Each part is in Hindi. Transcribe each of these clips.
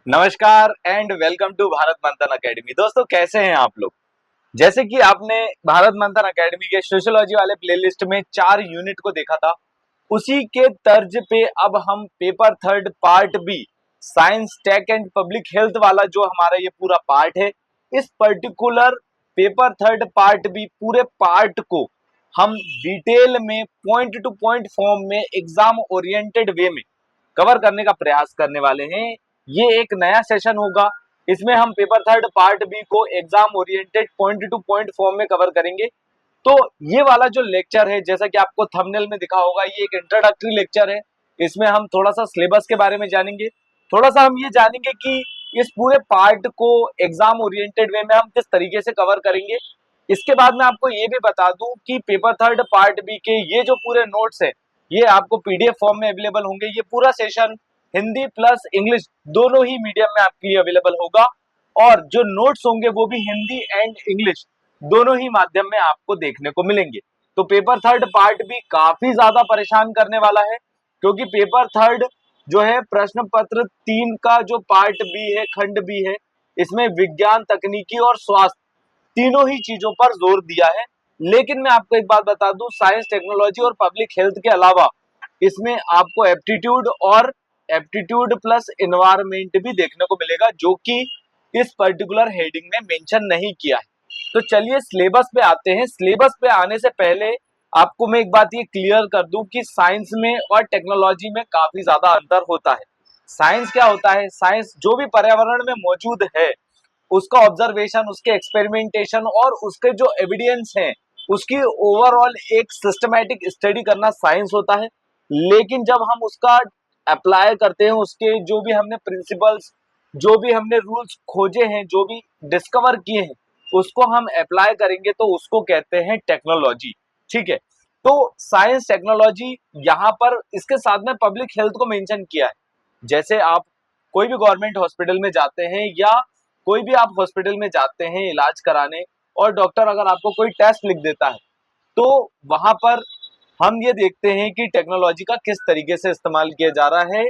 नमस्कार एंड वेलकम टू भारत मंथन एकेडमी। दोस्तों कैसे हैं आप लोग। जैसे कि आपने भारत मंथन एकेडमी के सोशियोलॉजी वाले प्लेलिस्ट में 4 यूनिट को देखा था, उसी के तर्ज पे अब हम paper third part B science tech and public health वाला जो हमारा ये पूरा पार्ट है, इस particular paper third part B पूरे पार्ट को हम डिटेल में पॉइंट टू पॉइंट फॉर्म में एग्जाम ओरिएंटेड वे में कवर करने का प्रयास करने वाले हैं। ये एक नया सेशन होगा, इसमें हम पेपर थर्ड पार्ट बी को exam oriented point to point form में कवर करेंगे। तो ये वाला जो लेक्चर है, जैसा कि आपको थंबनेल में दिखा होगा, ये एक इंट्रोडक्टरी लेक्चर है। इसमें हम थोड़ा सा सिलेबस के बारे में जानेंगे, थोड़ा सा हम ये जानेंगे कि इस पूरे पार्ट को एग्जाम ओरिएंटेड वे में हम किस तरीके से कवर करेंगे। इसके बाद मैं आपको ये भी बता दूं कि पेपर थर्ड पार्ट बी के ये जो पूरे नोट्स है, ये आपको पीडीएफ फॉर्म में अवेलेबल होंगे। ये पूरा सेशन हिंदी प्लस इंग्लिश दोनों ही मीडियम में आपके लिए अवेलेबल होगा, और जो नोट्स होंगे वो भी हिंदी एंड इंग्लिश दोनों ही माध्यम में आपको देखने को मिलेंगे। तो पेपर थर्ड पार्ट भी काफी ज्यादा परेशान करने वाला है, क्योंकि पेपर थर्ड जो है प्रश्न पत्र 3 का जो पार्ट बी है, खंड बी है, इसमें विज्ञान, तकनीकी और स्वास्थ्य तीनों ही चीजों पर जोर दिया है। लेकिन मैं आपको एक बात बता दूं, साइंस, टेक्नोलॉजी और पब्लिक हेल्थ के अलावा इसमें आपको एप्टीट्यूड और एप्टीट्यूड प्लस एनवायरमेंट भी देखने को मिलेगा, जो कि इस पर्टिकुलर हेडिंग में मेंशन नहीं किया है। तो चलिए सिलेबस पे आते हैं। सिलेबस पे आने से पहले आपको मैं एक बात ये क्लियर कर दूं कि साइंस में और टेक्नोलॉजी में काफी ज्यादा अंतर होता है। साइंस क्या होता है? साइंस जो भी पर्यावरण में मौजूद है, उसका ऑब्जर्वेशन, उसके एक्सपेरिमेंटेशन और उसके जो एविडेंस हैं, उसकी ओवरऑल एक सिस्टमैटिक स्टडी करना साइंस होता है। लेकिन जब हम उसका अप्लाई करते हैं, उसके जो भी हमने प्रिंसिपल्स, जो भी हमने रूल्स खोजे हैं, जो भी डिस्कवर किए हैं, उसको हम अप्लाई करेंगे तो उसको कहते हैं टेक्नोलॉजी। ठीक है, तो साइंस, टेक्नोलॉजी यहाँ पर इसके साथ में पब्लिक हेल्थ को मेंशन किया है। जैसे आप कोई भी गवर्नमेंट हॉस्पिटल में जाते हैं, या कोई भी आप हॉस्पिटल में जाते हैं इलाज कराने, और डॉक्टर अगर आपको कोई टेस्ट लिख देता है, तो वहां पर हम ये देखते हैं कि टेक्नोलॉजी का किस तरीके से इस्तेमाल किया जा रहा है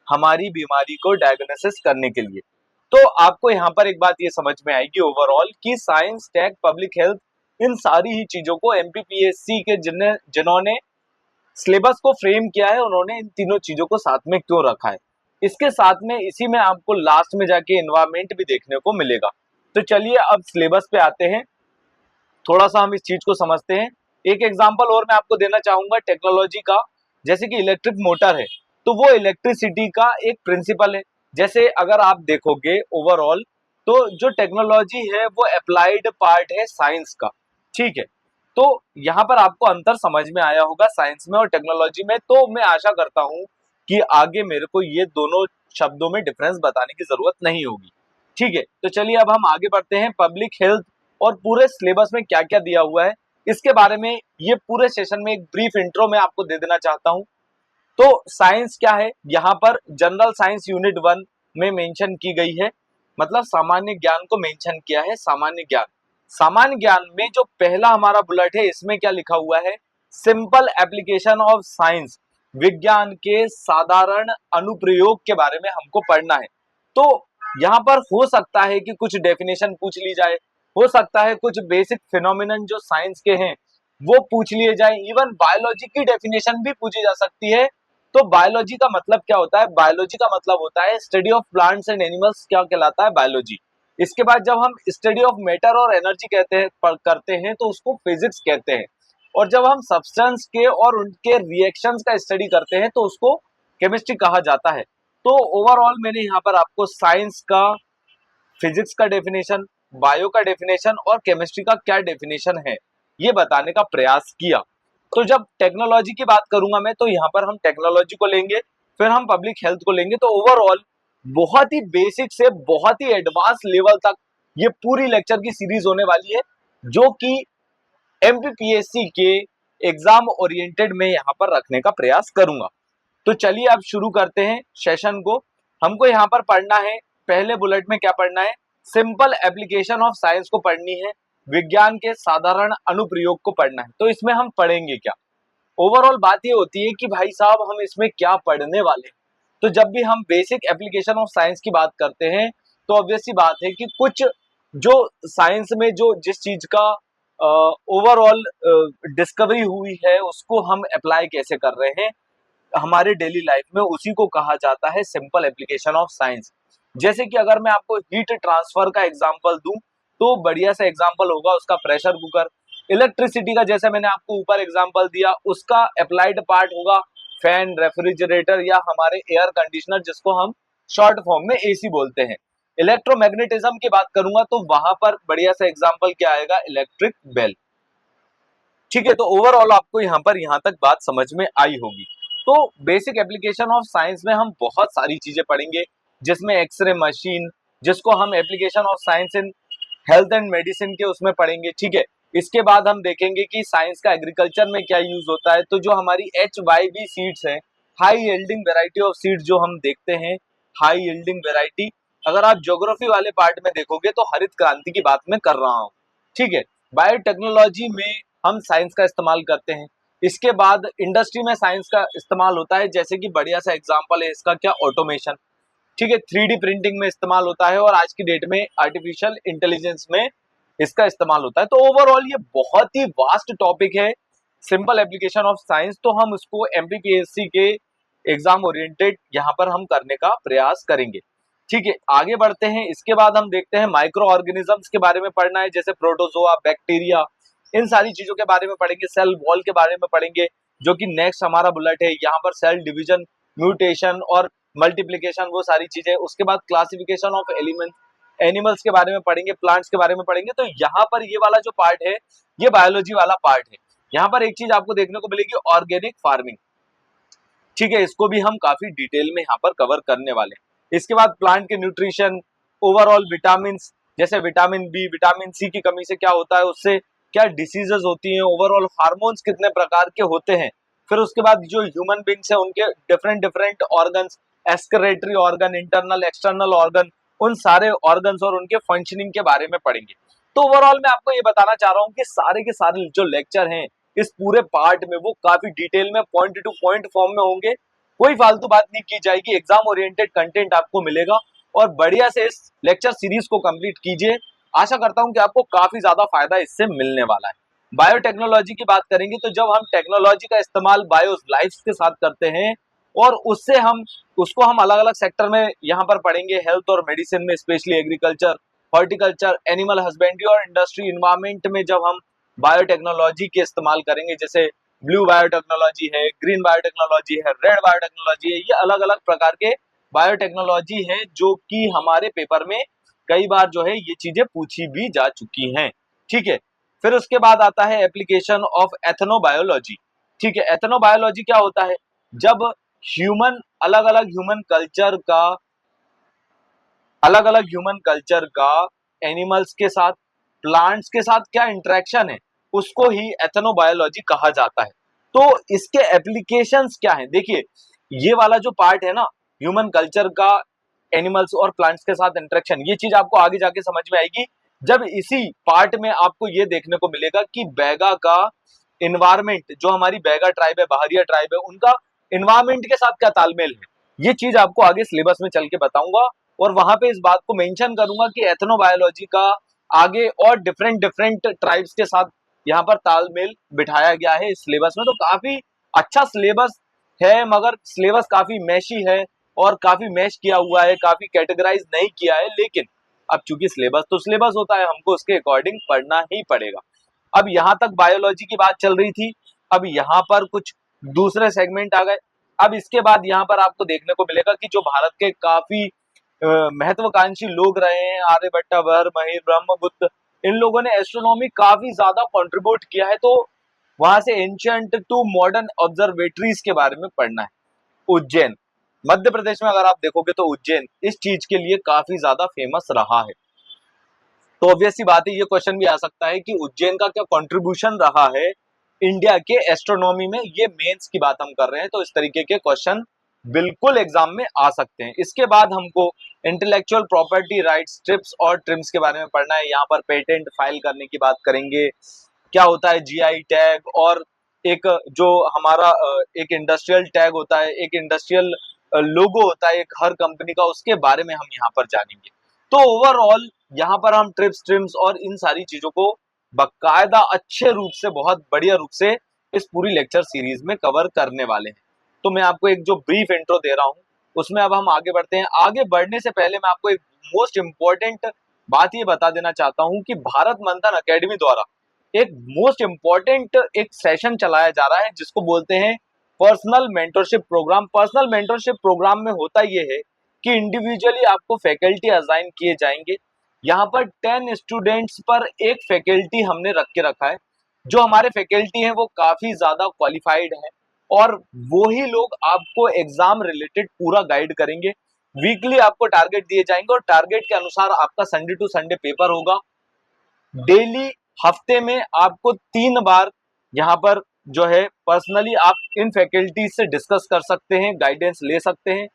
हमारी बीमारी को डायग्नोसिस करने के लिए। तो आपको यहाँ पर एक बात ये समझ में आएगी ओवरऑल कि साइंस, टेक, पब्लिक हेल्थ, इन सारी ही चीजों को एमपीपीएससी के जिन्होंने सिलेबस को फ्रेम किया है, उन्होंने इन तीनों चीजों को साथ में क्यों रखा है। इसके साथ में इसी में आपको लास्ट में जाके एनवायरमेंट भी देखने को मिलेगा। तो चलिए अब सिलेबस पे आते हैं, थोड़ा सा हम इस चीज को समझते हैं। एक एग्जांपल और मैं आपको देना चाहूंगा टेक्नोलॉजी का। जैसे कि इलेक्ट्रिक मोटर है, तो वो इलेक्ट्रिसिटी का एक प्रिंसिपल है। जैसे अगर आप देखोगे ओवरऑल, तो जो टेक्नोलॉजी है वो अप्लाइड पार्ट है साइंस का। ठीक है, तो यहाँ पर आपको अंतर समझ में आया होगा साइंस में और टेक्नोलॉजी में। तो मैं आशा करता हूँ कि आगे मेरे को ये दोनों शब्दों में डिफरेंस बताने की जरूरत नहीं होगी। ठीक है, तो चलिए अब हम आगे बढ़ते हैं। पब्लिक हेल्थ और पूरे सिलेबस में क्या क्या दिया हुआ है, इसके बारे में ये पूरे सेशन में एक ब्रीफ इंट्रो में आपको दे देना चाहता हूं। तो साइंस क्या है, यहाँ पर जनरल साइंस यूनिट 1 में मेंशन की गई है, मतलब सामान्य ज्ञान को मेंशन किया है। सामान्य ज्ञान, सामान्य ज्ञान में जो पहला हमारा बुलेट है, इसमें क्या लिखा हुआ है? सिंपल एप्लीकेशन ऑफ साइंस, विज्ञान के साधारण अनुप्रयोग के बारे में हमको पढ़ना है। तो यहाँ पर हो सकता है कि कुछ डेफिनेशन पूछ ली जाए, हो सकता है कुछ बेसिक फिनोमिनन जो साइंस के हैं वो पूछ लिए जाए, इवन बायोलॉजी की डेफिनेशन भी पूछी जा सकती है। तो बायोलॉजी का मतलब क्या होता है? बायोलॉजी का मतलब होता है study of plants and animals. क्या कहलाता है? बायोलॉजी। इसके बाद जब हम स्टडी ऑफ मैटर और एनर्जी कहते हैं, करते हैं, तो उसको फिजिक्स कहते हैं। और जब हम सब्सटेंस के और उनके रिएक्शंस का स्टडी करते हैं, तो उसको केमिस्ट्री कहा जाता है। तो ओवरऑल मैंने यहाँ पर आपको साइंस का, फिजिक्स का डेफिनेशन, बायो का डेफिनेशन और केमिस्ट्री का क्या डेफिनेशन है, ये बताने का प्रयास किया। तो जब टेक्नोलॉजी की बात करूंगा मैं, तो यहाँ पर हम टेक्नोलॉजी को लेंगे, फिर हम पब्लिक हेल्थ को लेंगे। तो ओवरऑल बहुत ही बेसिक से बहुत ही एडवांस लेवल तक ये पूरी लेक्चर की सीरीज होने वाली है, जो कि एमपीपीएससी के एग्जाम ओरिएंटेड में यहाँ पर रखने का प्रयास करूंगा। तो चलिए अब शुरू करते हैं सेशन को। हमको यहाँ पर पढ़ना है, पहले बुलेट में क्या पढ़ना है? सिंपल एप्लीकेशन ऑफ साइंस को पढ़नी है, विज्ञान के साधारण अनुप्रयोग को पढ़ना है। तो इसमें हम पढ़ेंगे क्या? ओवरऑल बात ये होती है कि भाई साहब हम इसमें क्या पढ़ने वाले हैं। तो जब भी हम बेसिक एप्लीकेशन ऑफ साइंस की बात करते हैं तो ऑब्वियस सी बात है कि कुछ जो साइंस में जो जिस चीज का ओवरऑल डिस्कवरी हुई है उसको हम अप्लाई कैसे कर रहे हैं हमारे डेली लाइफ में, उसी को कहा जाता है सिंपल एप्लीकेशन ऑफ साइंस। जैसे कि अगर मैं आपको हीट ट्रांसफर का एग्जांपल दूं तो बढ़िया सा एग्जांपल होगा उसका प्रेशर कुकर। इलेक्ट्रिसिटी का जैसे मैंने आपको ऊपर एग्जांपल दिया उसका अप्लाइड पार्ट होगा फैन, रेफ्रिजरेटर या हमारे एयर कंडीशनर जिसको हम शॉर्ट फॉर्म में एसी बोलते हैं। इलेक्ट्रोमैग्नेटिज्म की बात करूंगा तो वहां पर बढ़िया सा एग्जांपल क्या आएगा, इलेक्ट्रिक बेल। ठीक है, तो ओवरऑल आपको यहाँ तक बात समझ में आई होगी। तो बेसिक एप्लीकेशन ऑफ साइंस में हम बहुत सारी चीजें पढ़ेंगे जिसमें एक्सरे मशीन, जिसको हम application of science in health and medicine के उसमें पढ़ेंगे। ठीक है, इसके बाद हम देखेंगे कि साइंस का एग्रीकल्चर में क्या यूज होता है। तो जो हमारी HYV सीड्स है, high yielding variety of seeds जो हम देखते हैं, हाई यील्डिंग वेराइटी, अगर आप ज्योग्राफी वाले पार्ट में देखोगे तो हरित क्रांति की बात मैं कर रहा हूँ। ठीक है, बायोटेक्नोलॉजी में हम साइंस का इस्तेमाल करते हैं। इसके बाद इंडस्ट्री में साइंस का इस्तेमाल होता है, जैसे कि बढ़िया सा एग्जांपल है इसका क्या, ऑटोमेशन। ठीक है, 3D प्रिंटिंग में इस्तेमाल होता है और आज की डेट में आर्टिफिशियल इंटेलिजेंस में इसका इस्तेमाल होता है। तो ओवरऑल ये बहुत ही वास्ट टॉपिक है सिंपल एप्लीकेशन ऑफ साइंस। तो हम उसको MPPSC के एग्जाम ओरिएंटेड यहाँ पर हम करने का प्रयास करेंगे। ठीक है, आगे बढ़ते हैं। इसके बाद हम देखते हैं माइक्रो ऑर्गेनिजम्स के बारे में पढ़ना है, जैसे प्रोटोजोआ, बैक्टीरिया, इन सारी चीजों के बारे में पढ़ेंगे। सेल वॉल के बारे में पढ़ेंगे जो कि नेक्स्ट हमारा बुलेट है। यहाँ पर सेल डिवीजन, म्यूटेशन और मल्टीप्लीकेशन, वो सारी चीजें। उसके बाद क्लासिफिकेशन ऑफ एलिमेंट, एनिमल्स के बारे में पढ़ेंगे, प्लांट्स के बारे में पढ़ेंगे। तो यहाँ पर ये वाला जो पार्ट है ये बायोलॉजी वाला पार्ट है। यहाँ पर एक चीज आपको देखने को मिलेगी, ऑर्गेनिक फार्मिंग। ठीक है, इसको भी हम काफी डिटेल में यहाँ पर कवर करने वाले हैं। इसके बाद प्लांट के न्यूट्रिशन, ओवरऑल विटामिन, जैसे विटामिन बी, विटामिन सी की कमी से क्या होता है, उससे क्या डिसीजेस होती हैं, ओवरऑल हार्मोन्स कितने प्रकार के होते हैं। फिर उसके बाद जो ह्यूमन बींग्स है उनके different different organs, excretory organ, internal external organ, उन सारे ऑर्गन्स और उनके फंक्शनिंग के बारे में पढ़ेंगे। तो ओवरऑल मैं आपको ये बताना चाह रहा हूँ कि सारे के सारे जो लेक्चर हैं इस पूरे पार्ट में वो काफी डिटेल में पॉइंट टू पॉइंट फॉर्म में होंगे। कोई फालतू बात नहीं की जाएगी, एग्जाम ओरिएंटेड कंटेंट आपको मिलेगा। और बढ़िया से इस लेक्चर सीरीज को कंप्लीट कीजिए। आशा करता हूं कि आपको काफी ज्यादा फायदा इससे मिलने वाला है। बायोटेक्नोलॉजी की बात करेंगे तो जब हम टेक्नोलॉजी का इस्तेमाल बायो लाइफ के साथ करते हैं और उससे हम उसको हम अलग अलग सेक्टर में यहाँ पर पढ़ेंगे, हेल्थ और मेडिसिन में, specially agriculture, horticulture, animal husbandry और इंडस्ट्री इन्वायरमेंट में जब हम बायोटेक्नोलॉजी के इस्तेमाल करेंगे, जैसे ब्लू बायोटेक्नोलॉजी है, ग्रीन बायोटेक्नोलॉजी है, रेड बायोटेक्नोलॉजी है, ये अलग अलग प्रकार के बायोटेक्नोलॉजी है जो कि हमारे पेपर में कई बार जो है ये चीजें पूछी भी जा चुकी हैं। ठीक है, फिर उसके बाद आता है एप्लीकेशन ऑफ एथनोबायोलॉजी। ठीक है, एथनोबायोलॉजी क्या होता है, जब ह्यूमन अलग अलग ह्यूमन कल्चर का एनिमल्स के साथ, प्लांट्स के साथ क्या इंटरेक्शन है, उसको ही एथनोबायोलॉजी कहा जाता है। तो इसके एप्लीकेशंस क्या हैं, देखिए ये वाला जो पार्ट है ना, ह्यूमन कल्चर का एनिमल्स और प्लांट्स के साथ इंटरेक्शन, ये चीज आपको आगे जाके समझ में आएगी जब इसी पार्ट में आपको ये देखने को मिलेगा कि बैगा का इन्वायरमेंट, जो हमारी बैगा ट्राइब है, बहरिया ट्राइब है, उनका इन्वायरमेंट के साथ क्या तालमेल है। ये चीज आपको आगे सिलेबस में चल के बताऊंगा और वहां पे इस बात को मेंशन करूंगा कि एथनोबायोलॉजी का आगे और डिफरेंट डिफरेंट ट्राइब्स के साथ यहाँ पर तालमेल बिठाया गया है इस सिलेबस में। तो काफी अच्छा सिलेबस है, मगर सिलेबस काफी मैशी है और काफी मैश किया हुआ है, काफी कैटेगराइज नहीं किया है। लेकिन अब चूंकि सिलेबस तो सिलेबस होता है, हमको उसके अकॉर्डिंग पढ़ना ही पड़ेगा। अब यहाँ तक बायोलॉजी की बात चल रही थी, अब यहाँ पर कुछ दूसरे सेगमेंट आ गए। अब इसके बाद यहाँ पर आपको देखने को मिलेगा कि जो भारत के काफी महत्वाकांक्षी लोग रहे हैं, आर्यभट्ट, वर, महिर, ब्रह्मगुप्त, इन लोगों ने एस्ट्रोनॉमी काफी ज्यादा कंट्रीब्यूट किया है। तो वहां से एंशियंट टू मॉडर्न ऑब्जर्वेटरीज के बारे में पढ़ना है। उज्जैन, मध्य प्रदेश में अगर आप देखोगे तो उज्जैन इस चीज के लिए काफी ज्यादा फेमस रहा है। तो ऑब्वियस सी बात है, ये क्वेश्चन भी आ सकता है कि उज्जैन का क्या कंट्रीब्यूशन रहा है इंडिया के एस्ट्रोनॉमी में। ये मेंस की बात हम कर रहे हैं, तो इस तरीके के क्वेश्चन बिल्कुल एग्जाम में आ सकते हैं। इसके बाद हमको इंटेलेक्चुअल प्रॉपर्टी राइट्स, ट्रिप्स और ट्रिम्स के बारे में पढ़ना है। यहाँ पर पेटेंट फाइल करने की बात करेंगे, क्या होता है जीआई टैग, और एक जो हमारा एक इंडस्ट्रियल टैग होता है, एक इंडस्ट्रियल लोगो होता है एक हर कंपनी का, उसके बारे में हम यहाँ पर जानेंगे। तो ओवरऑल यहाँ पर हम ट्रिप्स ट्रिम्स और इन सारी चीजों को बकायदा अच्छे रूप से, बहुत बढ़िया रूप से इस पूरी लेक्चर सीरीज में कवर करने वाले हैं। तो मैं आपको एक जो ब्रीफ इंट्रो दे रहा हूँ उसमें अब हम आगे बढ़ते हैं। आगे बढ़ने से पहले मैं आपको एक मोस्ट इंपॉर्टेंट बात ये बता देना चाहता हूँ कि भारत मंथन अकेडमी द्वारा एक मोस्ट इंपॉर्टेंट एक सेशन चलाया जा रहा है जिसको बोलते हैं personal mentorship programme. Personal mentorship programme में होता यह है कि इंडिविजुअली आपको फैकल्टी असाइन किए जाएंगे। यहाँ पर 10 स्टूडेंट्स पर एक फैकल्टी हमने रख के रखा है। जो हमारे फैकल्टी हैं वो काफी ज्यादा क्वालिफाइड हैं और वो ही लोग आपको एग्जाम रिलेटेड पूरा गाइड करेंगे। वीकली आपको टारगेट दिए जाएंगे और टारगेट के अनुसार आपका संडे टू संडे पेपर होगा। डेली हफ्ते में आपको 3 बार यहाँ पर जो है पर्सनली आप इन फैकल्टी से डिस्कस कर सकते हैं, गाइडेंस ले सकते हैं।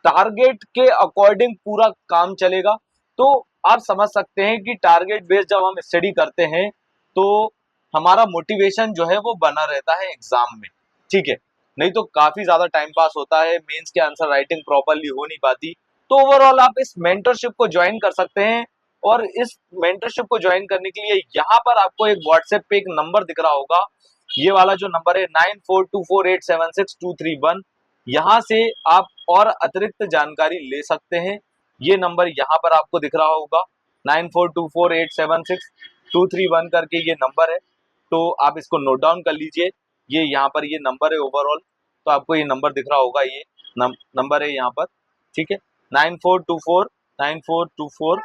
टारगेट के अकॉर्डिंग पूरा काम चलेगा। तो आप समझ सकते हैं कि टारगेट बेस्ड जब हम स्टडी करते हैं तो हमारा मोटिवेशन जो है वो बना रहता है एग्जाम में, ठीक है। नहीं तो काफी ज्यादा टाइम पास होता है, मेंस के आंसर राइटिंग प्रॉपरली हो नहीं पाती। तो ओवरऑल आप इस मेंटरशिप को ज्वाइन कर सकते हैं और इस मेंटरशिप को ज्वाइन करने के लिए यहाँ पर आपको एक व्हाट्सएप पे एक नंबर दिख रहा होगा। ये वाला जो नंबर है 9424876231, यहाँ से आप और अतिरिक्त जानकारी ले सकते हैं। ये नंबर यहाँ पर आपको दिख रहा होगा 9424876231 करके ये नंबर है। तो आप इसको नोट डाउन कर लीजिए। ये यहाँ पर ये नंबर है ओवरऑल, तो आपको ये नंबर दिख रहा होगा, ये नंबर है यहाँ पर, ठीक है। 9424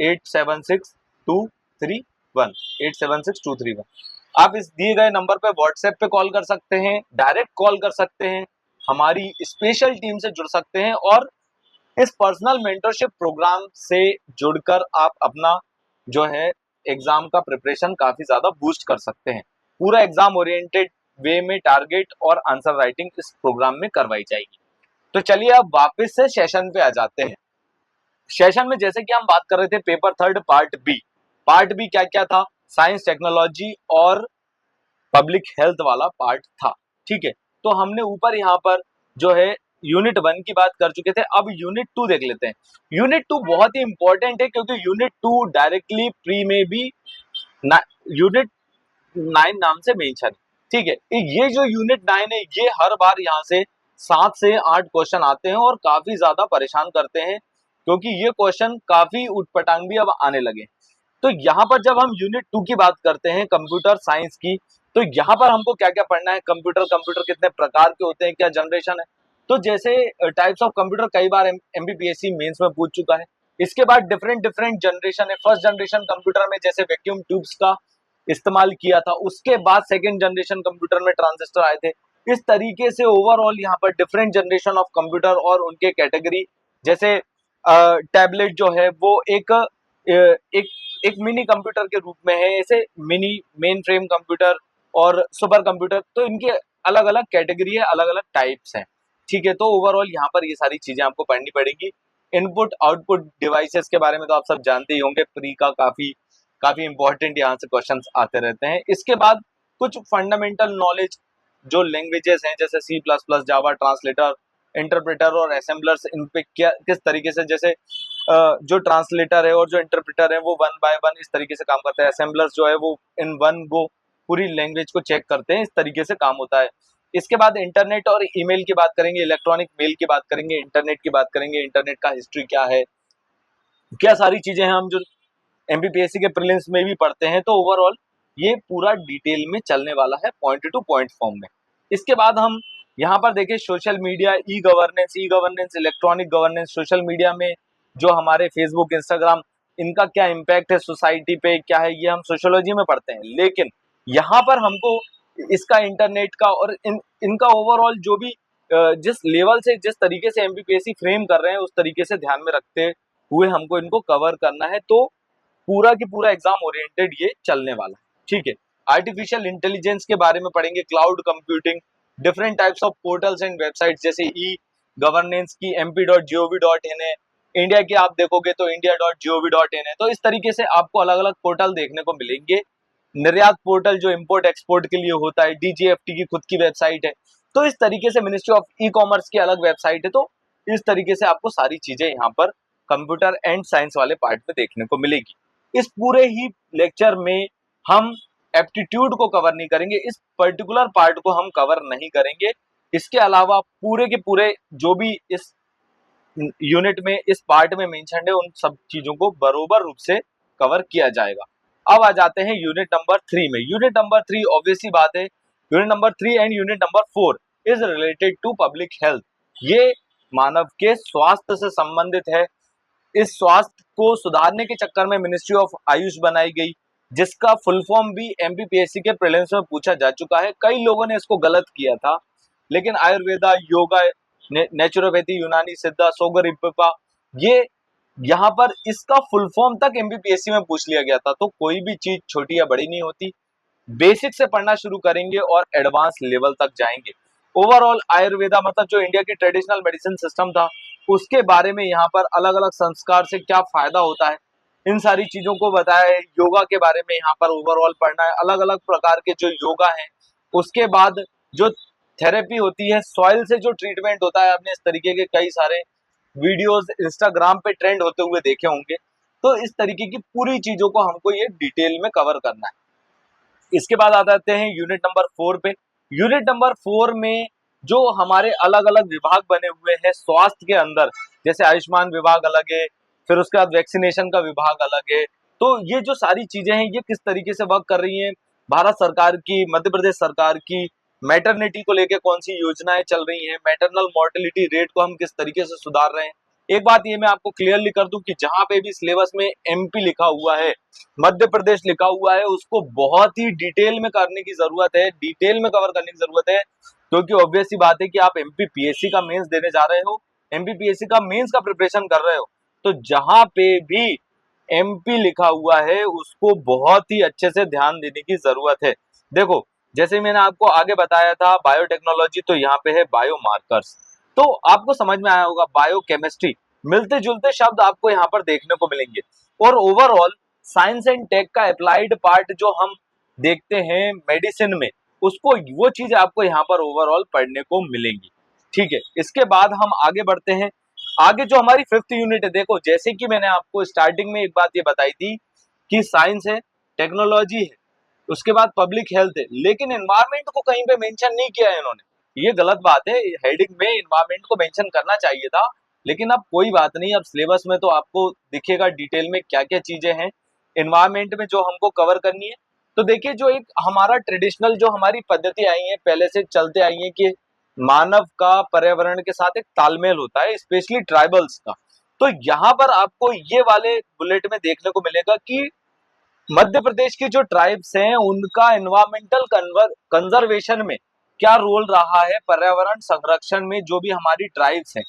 876 231 आप इस दिए गए नंबर पे व्हाट्सएप पे कॉल कर सकते हैं, डायरेक्ट कॉल कर सकते हैं, हमारी स्पेशल टीम से जुड़ सकते हैं और इस पर्सनल मेंटरशिप प्रोग्राम से जुड़कर आप अपना जो है एग्जाम का प्रिपरेशन काफी ज्यादा बूस्ट कर सकते हैं। पूरा एग्जाम ओरिएंटेड वे में टारगेट और आंसर राइटिंग इस प्रोग्राम में करवाई जाएगी। तो चलिए अब वापस से सेशन पे आ जाते हैं। सेशन में जैसे कि हम बात कर रहे थे paper third part B. Part B क्या क्या था? साइंस, टेक्नोलॉजी और पब्लिक हेल्थ वाला पार्ट था, ठीक है। तो हमने ऊपर यहाँ पर जो है यूनिट 1 की बात कर चुके थे। अब यूनिट 2 देख लेते हैं। यूनिट 2 बहुत ही इंपॉर्टेंट है क्योंकि यूनिट 2 डायरेक्टली प्री में भी यूनिट 9 नाम से मेंशन है, ठीक है। ये जो यूनिट 9 है ये हर बार यहाँ से 7 से 8 क्वेश्चन आते हैं और काफी ज्यादा परेशान करते हैं क्योंकि ये क्वेश्चन काफी उटपटांग भी अब आने लगे। तो यहाँ पर जब हम यूनिट 2 की बात करते हैं कंप्यूटर साइंस की, तो यहाँ पर हमको क्या क्या पढ़ना है? कंप्यूटर कितने प्रकार के होते हैं, क्या जनरेशन है। तो जैसे टाइप्स ऑफ कंप्यूटर कई बार एमपीपीएससी मेंस में पूछ चुका है। इसके बाद डिफरेंट डिफरेंट जनरेशन है। फर्स्ट जनरेशन कंप्यूटर में जैसे वैक्यूम ट्यूब्स का इस्तेमाल किया था, उसके बाद सेकेंड जनरेशन कंप्यूटर में ट्रांजिस्टर आए थे। इस तरीके से ओवरऑल यहाँ पर डिफरेंट जनरेशन ऑफ कंप्यूटर और उनके कैटेगरी, जैसे टैबलेट जो है वो एक एक मिनी कंप्यूटर के रूप में है, ऐसे मिनी मेन फ्रेम कंप्यूटर और सुपर कंप्यूटर, तो इनके अलग अलग कैटेगरी है, अलग अलग टाइप्स हैं, ठीक है। तो ओवरऑल यहाँ पर ये सारी चीजें आपको पढ़नी पड़ेगी। इनपुट आउटपुट डिवाइसेस के बारे में तो आप सब जानते ही होंगे, प्री का काफी काफी इंपॉर्टेंट यहाँ से क्वेश्चंस आते रहते हैं। इसके बाद कुछ फंडामेंटल नॉलेज जो लैंग्वेजेस हैं जैसे सी प्लस प्लस, जावा, ट्रांसलेटर, इंटरप्रेटर और असेंबलर्स, इन पे क्या किस तरीके से, जैसे जो ट्रांसलेटर है और जो इंटरप्रेटर है वो 1 बाय 1 इस तरीके से काम करता है। असेंबलर्स जो है वो इन वन गो पूरी लैंग्वेज को चेक करते हैं, इस तरीके से काम होता है। इसके बाद इंटरनेट और ईमेल की बात करेंगे, इलेक्ट्रॉनिक मेल की बात करेंगे, इंटरनेट की बात करेंगे, इंटरनेट का हिस्ट्री क्या है, क्या सारी चीजें हैं हम जो एमपीपीएससी के प्रीलिम्स में भी पढ़ते हैं। तो ओवरऑल ये पूरा डिटेल में चलने वाला है पॉइंट टू पॉइंट फॉर्म में। इसके बाद हम यहाँ पर देखें social media, e governance, electronic governance. Social media में जो हमारे फेसबुक, इंस्टाग्राम, इनका क्या इम्पैक्ट है सोसाइटी पे, क्या है, ये हम सोशियोलॉजी में पढ़ते हैं। लेकिन यहाँ पर हमको इसका, इंटरनेट का और इनका ओवरऑल जो भी जिस लेवल से, जिस तरीके से एमपीपीएससी फ्रेम कर रहे हैं उस तरीके से ध्यान में रखते हुए हमको इनको कवर करना है। तो पूरा की पूरा एग्जाम ओरिएंटेड ये चलने वाला है, ठीक है। आर्टिफिशियल इंटेलिजेंस के बारे में पढ़ेंगे, cloud computing, different types of portals and websites जैसे ई गवर्नेंस की mp.gov.in है, इंडिया की आप देखोगे तो india.gov.in है। तो इस तरीके से आपको अलग अलग पोर्टल देखने को मिलेंगे। निर्यात पोर्टल जो इंपोर्ट एक्सपोर्ट के लिए होता है, डीजीएफटी की खुद की वेबसाइट है। तो इस तरीके से मिनिस्ट्री ऑफ ई कॉमर्स की अलग वेबसाइट है। तो इस तरीके से आपको सारी चीजें यहाँ पर कंप्यूटर एंड साइंस वाले पार्ट में देखने को मिलेगी। इस पूरे ही लेक्चर में हम एप्टीट्यूड को कवर नहीं करेंगे, इस पर्टिकुलर पार्ट को हम कवर नहीं करेंगे। इसके अलावा पूरे के पूरे जो भी इस यूनिट में, इस पार्ट में मेंशन है, उन सब चीजों को बरोबर रूप से कवर किया जाएगा। अब आ जाते हैं यूनिट नंबर 3 में। यूनिट नंबर 3 ऑब्वियसली बात है, unit number 3 and unit number 4 is related to public health. ये मानव के स्वास्थ्य से संबंधित है। इस स्वास्थ्य को सुधारने के चक्कर में मिनिस्ट्री ऑफ आयुष बनाई गई, जिसका फुल फॉर्म भी एमपीपीएससी के प्रीलिम्स में पूछा जा चुका है। कई लोगों ने इसको गलत किया था, लेकिन आयुर्वेदा, योगा, नेचुरोपैथी, यूनानी सिद्धा, सोगर रिप्पा, ये यहाँ पर इसका फुल फॉर्म तक एमपीपीएससी में पूछ लिया गया था। तो कोई भी चीज छोटी या बड़ी नहीं होती, बेसिक से पढ़ना शुरू करेंगे और एडवांस लेवल तक जाएंगे। ओवरऑल आयुर्वेदा मतलब जो इंडिया की ट्रेडिशनल मेडिसिन सिस्टम था, उसके बारे में यहाँ पर अलग अलग संस्कार से क्या फायदा होता है, इन सारी चीजों को बताया है। योगा के बारे में यहाँ पर ओवरऑल पढ़ना है, अलग अलग प्रकार के जो योगा है। उसके बाद जो थेरेपी होती है, सॉइल से जो ट्रीटमेंट होता है, आपने इस तरीके के कई सारे वीडियोस इंस्टाग्राम पे ट्रेंड होते हुए देखे होंगे। तो इस तरीके की पूरी चीजों को हमको ये डिटेल में कवर करना है। इसके बाद आ जाते हैं यूनिट नंबर 4 पे। यूनिट नंबर 4 में जो हमारे अलग अलग विभाग बने हुए हैं स्वास्थ्य के अंदर, जैसे आयुष्मान विभाग अलग है, फिर उसके बाद वैक्सीनेशन का विभाग अलग है। तो ये जो सारी चीजें हैं, ये किस तरीके से वर्क कर रही हैं, भारत सरकार की, मध्य प्रदेश सरकार की, मैटरनिटी को लेकर कौन सी योजनाएं चल रही हैं, मैटरनल मोर्टेलिटी रेट को हम किस तरीके से सुधार रहे हैं। एक बात ये मैं आपको क्लियरली कर दूं कि जहां पे भी सिलेबस में एमपी लिखा हुआ है, मध्य प्रदेश लिखा हुआ है, उसको बहुत ही डिटेल में करने की जरूरत है, डिटेल में कवर करने की जरूरत है। क्योंकि ऑब्वियस सी बात है कि आप एमपीपीएससी का मेंस देने जा रहे हो, एमपीपीएससी का मेंस का प्रिपरेशन कर रहे हो, तो जहां पे भी एमपी लिखा हुआ है उसको बहुत ही अच्छे से ध्यान देने की जरूरत है। देखो, जैसे मैंने आपको आगे बताया था बायोटेक्नोलॉजी, तो यहाँ पे है बायोमार्कर्स। तो आपको समझ में आया होगा बायोकेमिस्ट्री, मिलते जुलते शब्द आपको यहाँ पर देखने को मिलेंगे। और ओवरऑल साइंस एंड टेक का अप्लाइड पार्ट जो हम देखते हैं मेडिसिन में, उसको वो चीज आपको यहाँ पर ओवरऑल पढ़ने को मिलेंगी। ठीक है, इसके बाद हम आगे बढ़ते हैं। आगे जो हमारी 5th यूनिट है, देखो जैसे कि मैंने आपको स्टार्टिंग में एक बात ये बताई थी कि साइंस है, टेक्नोलॉजी है, उसके बाद पब्लिक हेल्थ है, लेकिन एनवायरमेंट को कहीं पे मेंशन नहीं किया है इन्होंने। ये गलत बात है, हेडिंग में एनवायरमेंट को मेंशन करना चाहिए था, लेकिन अब कोई बात नहीं, अब सिलेबस में तो आपको दिखेगा डिटेल में क्या क्या चीजें हैं एनवायरमेंट में जो हमको कवर करनी है। तो देखिए, जो एक हमारा ट्रेडिशनल जो हमारी पद्धति आई है, पहले से चलते आई है कि मानव का पर्यावरण के साथ एक तालमेल होता है, स्पेशली ट्राइबल्स का। तो यहाँ पर आपको ये वाले बुलेट में देखने को मिलेगा कि मध्य प्रदेश की जो ट्राइब्स हैं उनका एनवायरमेंटल कंजर्वेशन में क्या रोल रहा है, पर्यावरण संरक्षण में जो भी हमारी ट्राइब्स हैं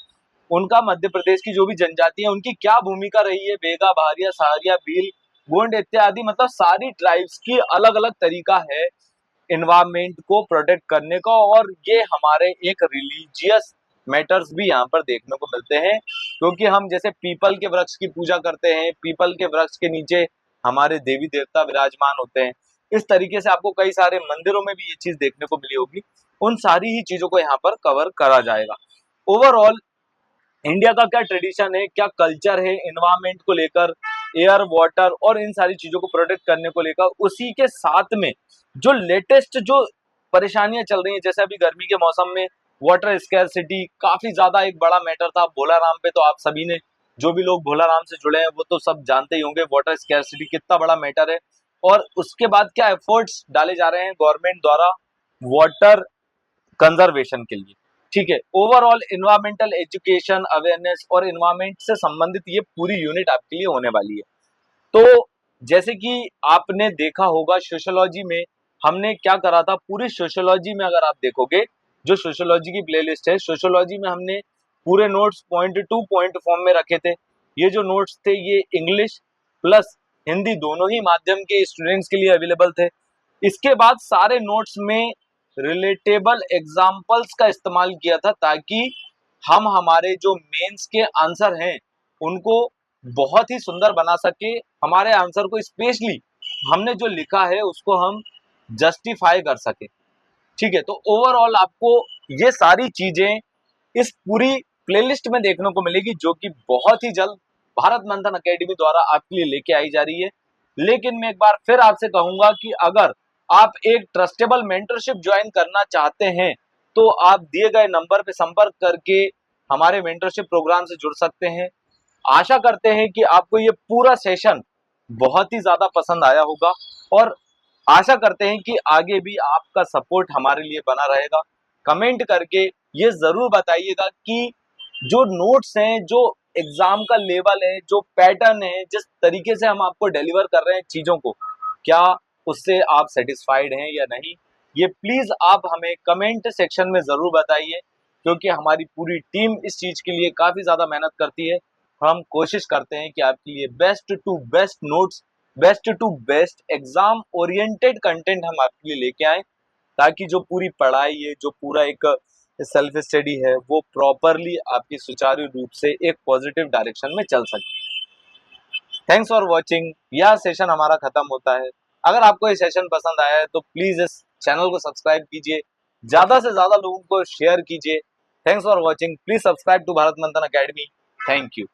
उनका, मध्य प्रदेश की जो भी जनजाति है उनकी क्या भूमिका रही है, बेगा, भारिया, सहारिया, भील, गोंड इत्यादि, मतलब सारी ट्राइब्स की अलग अलग तरीका है एनवायरमेंट को प्रोटेक्ट करने का। और ये हमारे एक रिलीजियस मैटर्स भी यहाँ पर देखने को मिलते हैं, क्योंकि हम जैसे पीपल के वृक्ष की पूजा करते हैं, पीपल के वृक्ष के नीचे हमारे देवी देवता विराजमान होते हैं। इस तरीके से आपको कई सारे मंदिरों में भी ये चीज देखने को मिली होगी। उन सारी ही चीजों को यहाँ पर कवर करा जाएगा। ओवरऑल इंडिया का क्या ट्रेडिशन है, क्या कल्चर है एनवायरमेंट को लेकर, एयर, वाटर और इन सारी चीजों को प्रोटेक्ट करने को लेकर, उसी के साथ में जो लेटेस्ट जो परेशानियां चल रही हैं, जैसे अभी गर्मी के मौसम में वाटर स्कैरसिटी काफी ज्यादा एक बड़ा मैटर था। भोलाराम पे तो आप सभी ने, जो भी लोग भोलाराम से जुड़े हैं वो तो सब जानते ही होंगे वाटर स्कैरसिटी कितना बड़ा मैटर है। और उसके बाद क्या एफर्ट्स डाले जा रहे हैं गवर्नमेंट द्वारा वाटर कंजर्वेशन के लिए। ठीक है, ओवरऑल इन्वायरमेंटल एजुकेशन, अवेयरनेस और इन्वायरमेंट से संबंधित ये पूरी यूनिट आपके लिए होने वाली है। तो जैसे कि आपने देखा होगा सोशियोलॉजी में हमने क्या करा था, पूरी सोशियोलॉजी में अगर आप देखोगे, जो सोशियोलॉजी की प्लेलिस्ट है, सोशियोलॉजी में हमने पूरे notes point to point form में रखे थे। ये जो नोट्स थे ये इंग्लिश प्लस हिंदी दोनों ही माध्यम के स्टूडेंट्स के लिए अवेलेबल थे। इसके बाद सारे नोट्स में रिलेटेबल एग्जाम्पल्स का इस्तेमाल किया था, ताकि हम हमारे जो मेंस के आंसर हैं उनको बहुत ही सुंदर बना सके, हमारे आंसर को स्पेशली हमने जो लिखा है उसको हम जस्टिफाई कर सके। ठीक है, तो ओवरऑल आपको ये सारी चीजें इस पूरी प्लेलिस्ट में देखने को मिलेगी, जो कि बहुत ही जल्द भारत मंथन अकेडमी द्वारा आपके लिए लेके आई जा रही है। लेकिन मैं एक बार फिर आपसे कहूंगा कि अगर आप एक ट्रस्टेबल मेंटरशिप ज्वाइन करना चाहते हैं तो आप दिए गए नंबर पे संपर्क करके हमारे मेंटरशिप प्रोग्राम से जुड़ सकते हैं। आशा करते हैं कि आपको ये पूरा सेशन बहुत ही ज्यादा पसंद आया होगा और आशा करते हैं कि आगे भी आपका सपोर्ट हमारे लिए बना रहेगा। कमेंट करके ये जरूर बताइएगा कि जो नोट्स हैं, जो एग्जाम का लेवल है, जो पैटर्न है, जिस तरीके से हम आपको डिलीवर कर रहे हैं चीजों को, क्या उससे आप सेटिस्फाइड हैं या नहीं, ये प्लीज आप हमें कमेंट सेक्शन में जरूर बताइए, क्योंकि हमारी पूरी टीम इस चीज के लिए काफी ज्यादा मेहनत करती है। हम कोशिश करते हैं कि आपके लिए best to best notes, best to best exam oriented content हम आपके लिए लेके आए, ताकि जो पूरी पढ़ाई है, जो पूरा एक सेल्फ स्टडी है, वो प्रॉपरली आपकी सुचारू रूप से एक पॉजिटिव डायरेक्शन में चल सके। Thanks for watching. यह सेशन हमारा खत्म होता है। अगर आपको ये सेशन पसंद आया है तो प्लीज इस चैनल को सब्सक्राइब कीजिए, ज्यादा से ज्यादा लोगों को शेयर कीजिए। Thanks for watching. Please subscribe to Bharat Manthan academy. Thank you.